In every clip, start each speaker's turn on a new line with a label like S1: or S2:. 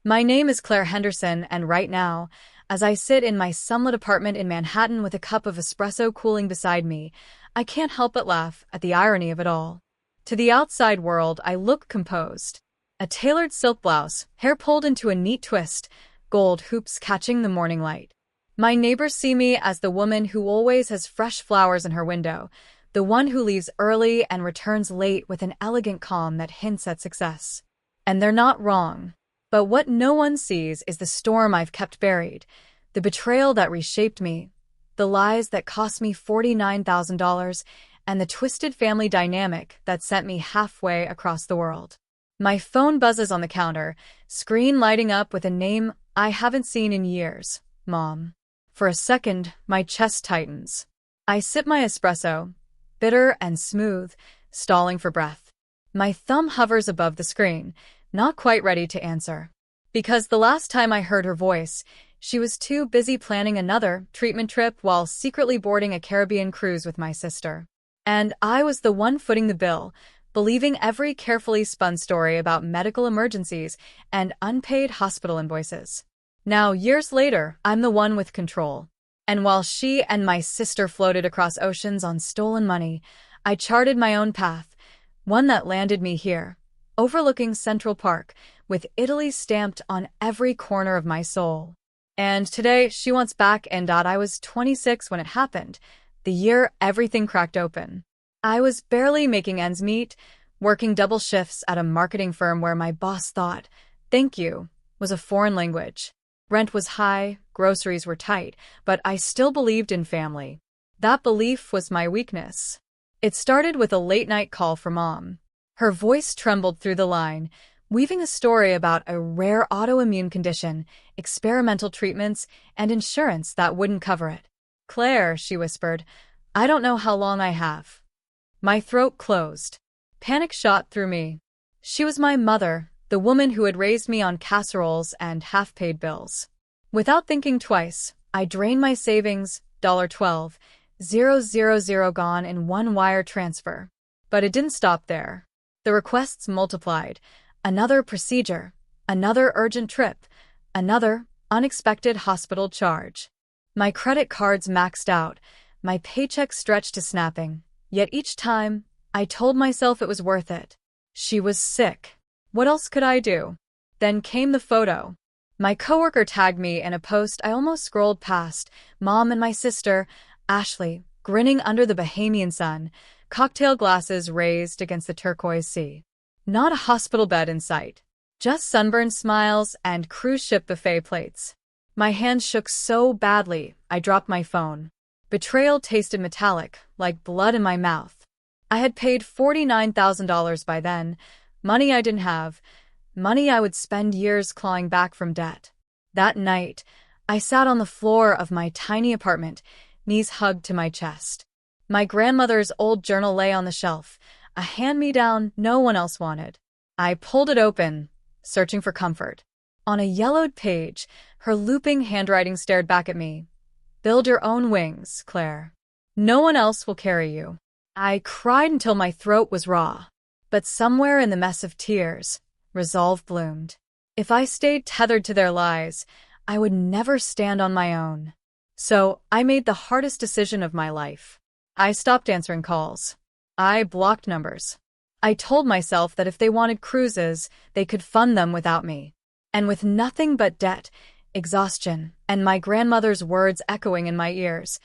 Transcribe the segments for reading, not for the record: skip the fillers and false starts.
S1: My name is Claire Henderson, and right now, as I sit in my sunlit apartment in Manhattan with a cup of espresso cooling beside me, I can't help but laugh at the irony of it all. To the outside world, I look composed. A tailored silk blouse, hair pulled into a neat twist, gold hoops catching the morning light. My neighbors see me as the woman who always has fresh flowers in her window, the one who leaves early and returns late with an elegant calm that hints at success. And they're not wrong. But what no one sees is the storm I've kept buried, the betrayal that reshaped me, the lies that cost me $49,000, and the twisted family dynamic that sent me halfway across the world. My phone buzzes on the counter, screen lighting up with a name I haven't seen in years, Mom. For a second, my chest tightens. I sip my espresso, bitter and smooth, stalling for breath. My thumb hovers above the screen, not quite ready to answer. Because the last time I heard her voice, she was too busy planning another treatment trip while secretly boarding a Caribbean cruise with my sister. And I was the one footing the bill, believing every carefully spun story about medical emergencies and unpaid hospital invoices. Now, years later, I'm the one with control. And while she and my sister floated across oceans on stolen money, I charted my own path, one that landed me here, overlooking Central Park, with Italy stamped on every corner of my soul. And today, she wants back, and I was 26 when it happened, the year everything cracked open. I was barely making ends meet, working double shifts at a marketing firm where my boss thought, "Thank you," was a foreign language. Rent was high, groceries were tight, but I still believed in family. That belief was my weakness. It started with a late-night call from Mom. Her voice trembled through the line, weaving a story about a rare autoimmune condition, experimental treatments, and insurance that wouldn't cover it. "Claire," she whispered, "I don't know how long I have." My throat closed. Panic shot through me. She was my mother, the woman who had raised me on casseroles and half-paid bills. Without thinking twice, I drained my savings, $12,000 gone in one wire transfer. But it didn't stop there. The requests multiplied. Another procedure, another urgent trip, another unexpected hospital charge. My credit cards maxed out, my paycheck stretched to snapping, yet each time, I told myself it was worth it. She was sick. What else could I do? Then came the photo. My coworker tagged me in a post I almost scrolled past, Mom and my sister, Ashley, grinning under the Bahamian sun, cocktail glasses raised against the turquoise sea. Not a hospital bed in sight. Just sunburned smiles and cruise ship buffet plates. My hands shook so badly, I dropped my phone. Betrayal tasted metallic, like blood in my mouth. I had paid $49,000 by then, money I didn't have, money I would spend years clawing back from debt. That night, I sat on the floor of my tiny apartment, knees hugged to my chest. My grandmother's old journal lay on the shelf, a hand-me-down no one else wanted. I pulled it open, searching for comfort. On a yellowed page, her looping handwriting stared back at me. "Build your own wings, Claire. No one else will carry you." I cried until my throat was raw. But somewhere in the mess of tears, resolve bloomed. If I stayed tethered to their lies, I would never stand on my own. So I made the hardest decision of my life. I stopped answering calls. I blocked numbers. I told myself that if they wanted cruises, they could fund them without me. And with nothing but debt, exhaustion, and my grandmother's words echoing in my ears,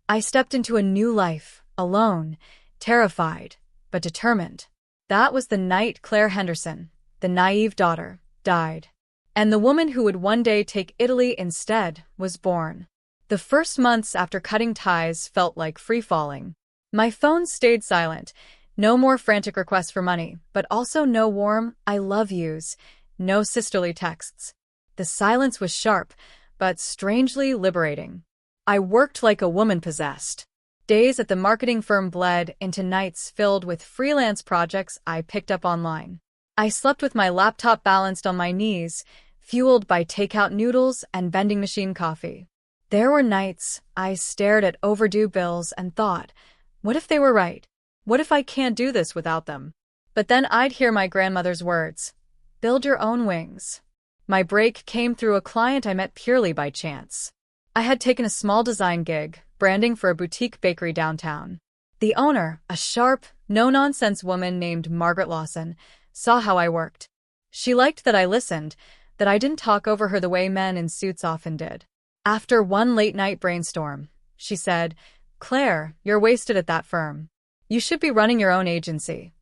S1: I stepped into a new life, alone, terrified, but determined. That was the night Claire Henderson, the naive daughter, died. And the woman who would one day take Italy instead was born. The first months after cutting ties felt like free-falling. My phone stayed silent. No more frantic requests for money, but also no warm "I love yous," no sisterly texts. The silence was sharp, but strangely liberating. I worked like a woman possessed. Days at the marketing firm bled into nights filled with freelance projects I picked up online. I slept with my laptop balanced on my knees, fueled by takeout noodles and vending machine coffee. There were nights I stared at overdue bills and thought, what if they were right? What if I can't do this without them? But then I'd hear my grandmother's words, "Build your own wings." My break came through a client I met purely by chance. I had taken a small design gig, branding for a boutique bakery downtown. The owner, a sharp, no-nonsense woman named Margaret Lawson, saw how I worked. She liked that I listened, that I didn't talk over her the way men in suits often did. After one late-night brainstorm, she said, "Claire, you're wasted at that firm. You should be running your own agency."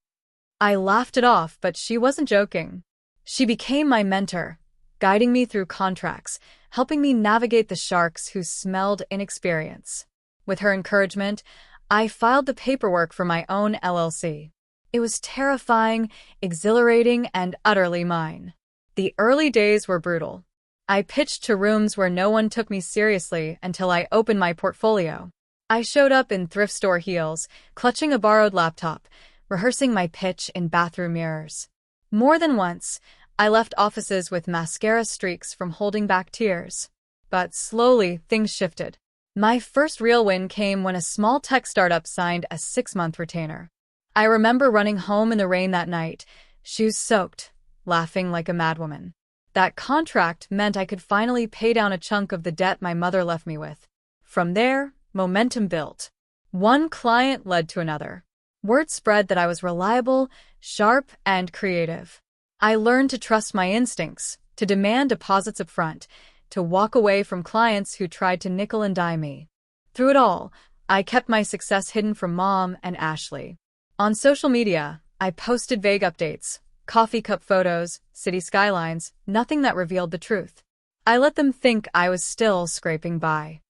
S1: I laughed it off, but she wasn't joking. She became my mentor, guiding me through contracts, helping me navigate the sharks who smelled inexperience. With her encouragement, I filed the paperwork for my own LLC. It was terrifying, exhilarating, and utterly mine. The early days were brutal. I pitched to rooms where no one took me seriously until I opened my portfolio. I showed up in thrift store heels, clutching a borrowed laptop, rehearsing my pitch in bathroom mirrors. More than once, I left offices with mascara streaks from holding back tears. But slowly, things shifted. My first real win came when a small tech startup signed a 6-month retainer. I remember running home in the rain that night, shoes soaked, laughing like a madwoman. That contract meant I could finally pay down a chunk of the debt my mother left me with. From there, momentum built. One client led to another. Word spread that I was reliable, sharp, and creative. I learned to trust my instincts, to demand deposits up front, to walk away from clients who tried to nickel and dime me. Through it all, I kept my success hidden from Mom and Ashley. On social media, I posted vague updates, coffee cup photos, city skylines, nothing that revealed the truth. I let them think I was still scraping by.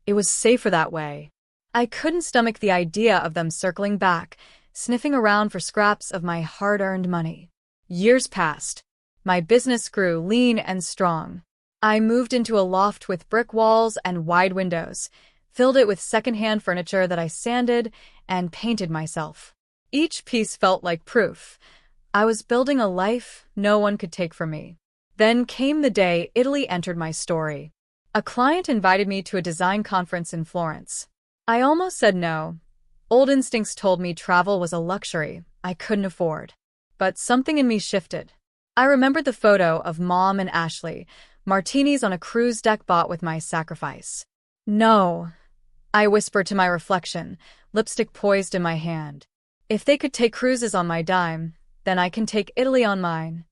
S1: It was safer that way. I couldn't stomach the idea of them circling back, sniffing around for scraps of my hard-earned money. Years passed. My business grew lean and strong. I moved into a loft with brick walls and wide windows, filled it with secondhand furniture that I sanded and painted myself. Each piece felt like proof. I was building a life no one could take from me. Then came the day Italy entered my story. A client invited me to a design conference in Florence. I almost said no. Old instincts told me travel was a luxury I couldn't afford. But something in me shifted. I remembered the photo of Mom and Ashley, martinis on a cruise deck bought with my sacrifice. "No," I whispered to my reflection, lipstick poised in my hand. "If they could take cruises on my dime, then I can take Italy on mine."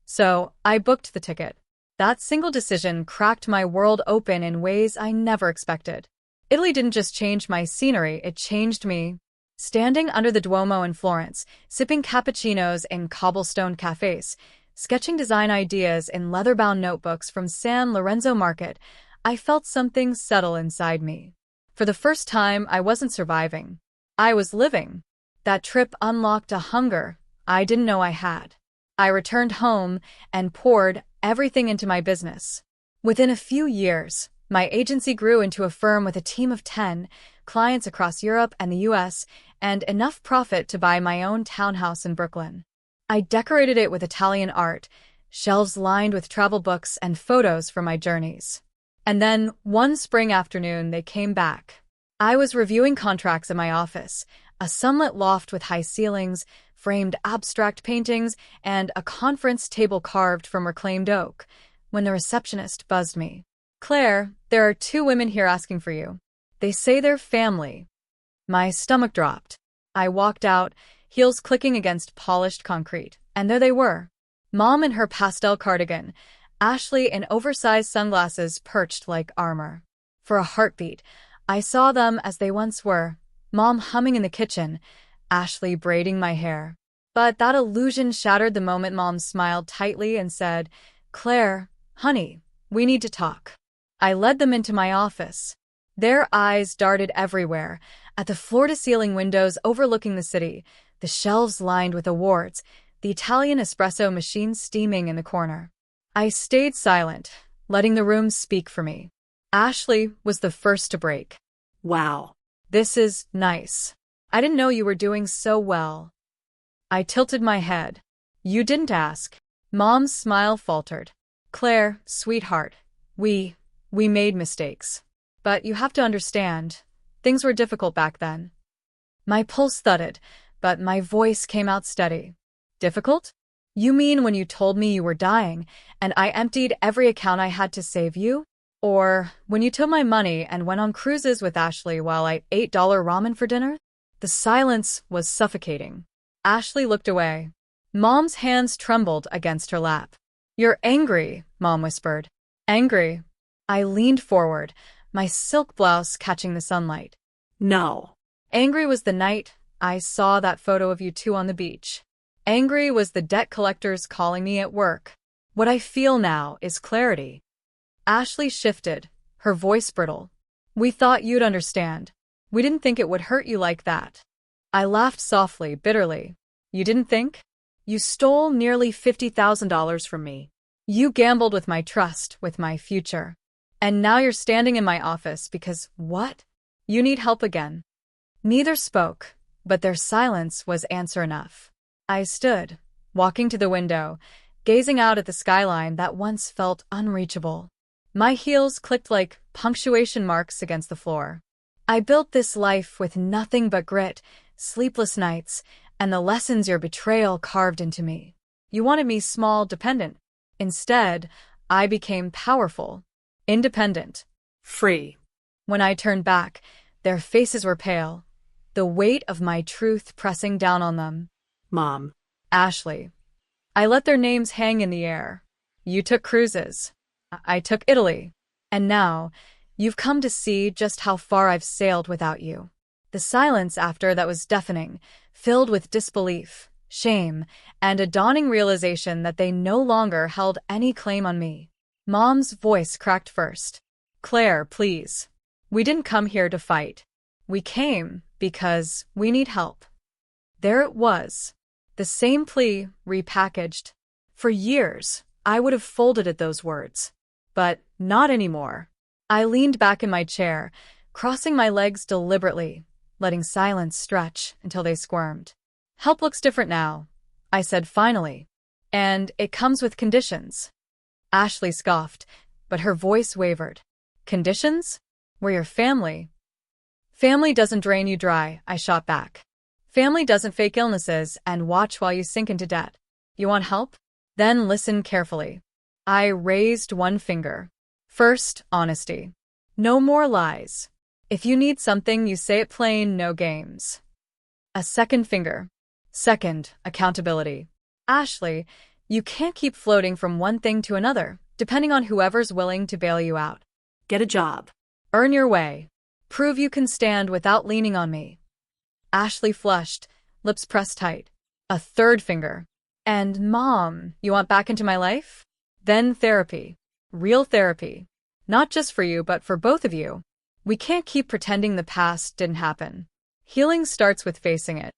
S1: So, I booked the ticket. That single decision cracked my world open in ways I never expected. Italy didn't just change my scenery, it changed me. Standing under the Duomo in Florence, sipping cappuccinos in cobblestone cafes, sketching design ideas in leather-bound notebooks from San Lorenzo Market, I felt something settle inside me. For the first time, I wasn't surviving. I was living. That trip unlocked a hunger I didn't know I had. I returned home and poured everything into my business. Within a few years, my agency grew into a firm with a team of 10, clients across Europe and the US, and enough profit to buy my own townhouse in Brooklyn. I decorated it with Italian art, shelves lined with travel books and photos from my journeys. And then, one spring afternoon, they came back. I was reviewing contracts in my office, a sunlit loft with high ceilings, framed abstract paintings, and a conference table carved from reclaimed oak, when the receptionist buzzed me. "Claire, there are 2 women here asking for you. They say they're family." My stomach dropped. I walked out, heels clicking against polished concrete, and there they were. Mom in her pastel cardigan, Ashley in oversized sunglasses perched like armor. For a heartbeat, I saw them as they once were, Mom humming in the kitchen, Ashley braiding my hair. But that illusion shattered the moment Mom smiled tightly and said, "Claire, honey, we need to talk." I led them into my office. Their eyes darted everywhere, at the floor-to-ceiling windows overlooking the city, the shelves lined with awards, the Italian espresso machine steaming in the corner. I stayed silent, letting the room speak for me. Ashley was the first to break. "Wow, this is nice. I didn't know you were doing so well." I tilted my head. "You didn't ask." Mom's smile faltered. "Claire, sweetheart, we made mistakes. But you have to understand, things were difficult back then." My pulse thudded, but my voice came out steady. "Difficult?" You mean when you told me you were dying, and I emptied every account I had to save you? Or when you took my money and went on cruises with Ashley while I ate $8 ramen for dinner? The silence was suffocating. Ashley looked away. Mom's hands trembled against her lap. You're angry, Mom whispered. Angry? I leaned forward, my silk blouse catching the sunlight.
S2: No.
S1: Angry was the night I saw that photo of you two on the beach. Angry was the debt collectors calling me at work. What I feel now is clarity. Ashley shifted, her voice brittle. We thought you'd understand. We didn't think it would hurt you like that. I laughed softly, bitterly. You didn't think? You stole nearly $50,000 from me. You gambled with my trust, with my future. And now you're standing in my office because what? You need help again. Neither spoke, but their silence was answer enough. I stood, walking to the window, gazing out at the skyline that once felt unreachable. My heels clicked like punctuation marks against the floor. I built this life with nothing but grit, sleepless nights, and the lessons your betrayal carved into me. You wanted me small, dependent. Instead, I became powerful, independent,
S2: Free.
S1: When I turned back, their faces were pale, the weight of my truth pressing down on them.
S2: Mom.
S1: Ashley. I let their names hang in the air. You took cruises. I took Italy. And now, you've come to see just how far I've sailed without you. The silence after that was deafening, filled with disbelief, shame, and a dawning realization that they no longer held any claim on me. Mom's voice cracked first. Claire, please. We didn't come here to fight. We came because we need help. There it was. The same plea, repackaged. For years, I would have folded at those words. But not anymore. I leaned back in my chair, crossing my legs deliberately, letting silence stretch until they squirmed. Help looks different now, I said finally. And it comes with conditions. Ashley scoffed, but her voice wavered. Conditions? We're your family. Family doesn't drain you dry, I shot back. Family doesn't fake illnesses and watch while you sink into debt. You want help? Then listen carefully. I raised one finger. First, honesty. No more lies. If you need something, you say it plain, no games. A second finger. Second, accountability. Ashley, you can't keep floating from one thing to another, depending on whoever's willing to bail you out.
S2: Get a job.
S1: Earn your way. Prove you can stand without leaning on me. Ashley flushed, lips pressed tight. A third finger. And Mom, you want back into my life? Then therapy. Real therapy. Not just for you, but for both of you. We can't keep pretending the past didn't happen. Healing starts with facing it.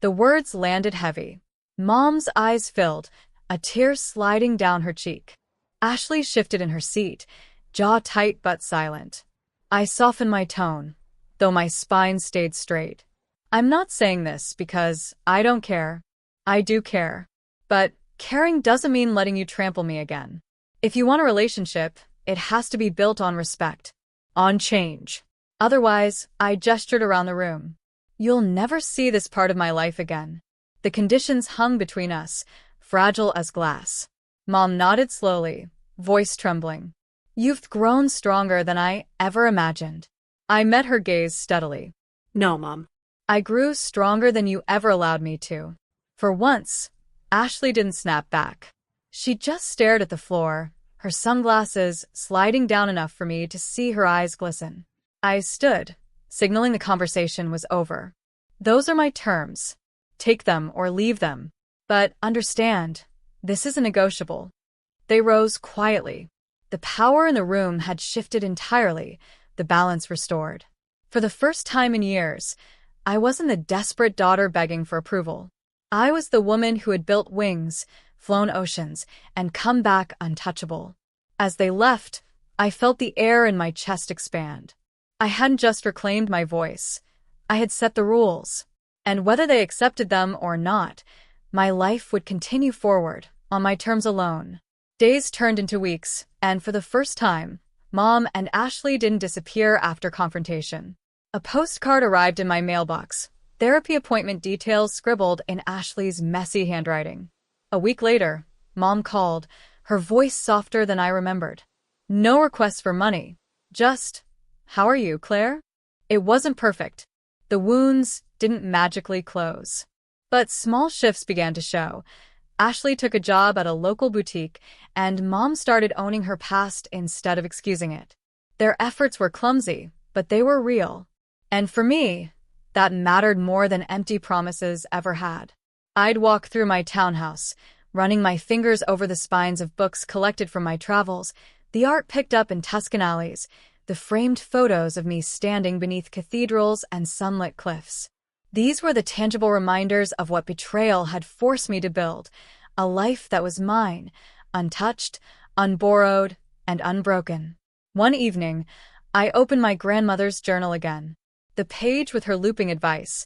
S1: The words landed heavy. Mom's eyes filled, a tear sliding down her cheek. Ashley shifted in her seat, jaw tight but silent. I softened my tone, though my spine stayed straight. I'm not saying this because I don't care. I do care. But caring doesn't mean letting you trample me again. If you want a relationship, it has to be built on respect, on change. Otherwise, I gestured around the room. You'll never see this part of my life again. The conditions hung between us, fragile as glass. Mom nodded slowly, voice trembling. You've grown stronger than I ever imagined. I met her gaze steadily.
S2: No, Mom.
S1: I grew stronger than you ever allowed me to. For once, Ashley didn't snap back. She just stared at the floor, her sunglasses sliding down enough for me to see her eyes glisten. I stood, signaling the conversation was over. Those are my terms. Take them or leave them. But understand, this isn't negotiable. They rose quietly. The power in the room had shifted entirely, the balance restored. For the first time in years, I wasn't the desperate daughter begging for approval. I was the woman who had built wings, flown oceans, and come back untouchable. As they left, I felt the air in my chest expand. I hadn't just reclaimed my voice. I had set the rules. And whether they accepted them or not, my life would continue forward, on my terms alone. Days turned into weeks, and for the first time, Mom and Ashley didn't disappear after confrontation. A postcard arrived in my mailbox, therapy appointment details scribbled in Ashley's messy handwriting. A week later, Mom called, her voice softer than I remembered. No requests for money. Just, "How are you, Claire?" It wasn't perfect. The wounds didn't magically close. But small shifts began to show. Ashley took a job at a local boutique, and Mom started owning her past instead of excusing it. Their efforts were clumsy, but they were real. And for me, that mattered more than empty promises ever had. I'd walk through my townhouse, running my fingers over the spines of books collected from my travels, the art picked up in Tuscan alleys, the framed photos of me standing beneath cathedrals and sunlit cliffs. These were the tangible reminders of what betrayal had forced me to build, a life that was mine, untouched, unborrowed, and unbroken. One evening, I opened my grandmother's journal again. The page with her looping advice,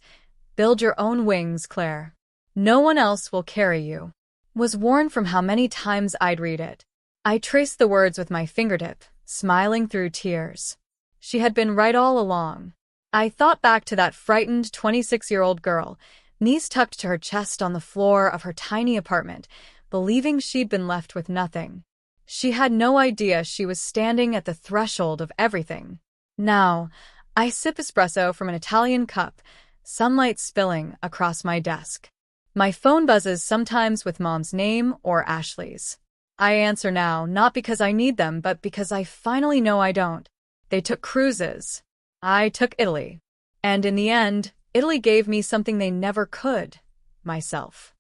S1: "Build your own wings, Claire. No one else will carry you," was worn from how many times I'd read it. I traced the words with my fingertip, smiling through tears. She had been right all along. I thought back to that frightened 26-year-old girl, knees tucked to her chest on the floor of her tiny apartment, believing she'd been left with nothing. She had no idea she was standing at the threshold of everything. Now, I sip espresso from an Italian cup, sunlight spilling across my desk. My phone buzzes sometimes with Mom's name or Ashley's. I answer now, not because I need them, but because I finally know I don't. They took cruises. I took Italy. And in the end, Italy gave me something they never could: myself.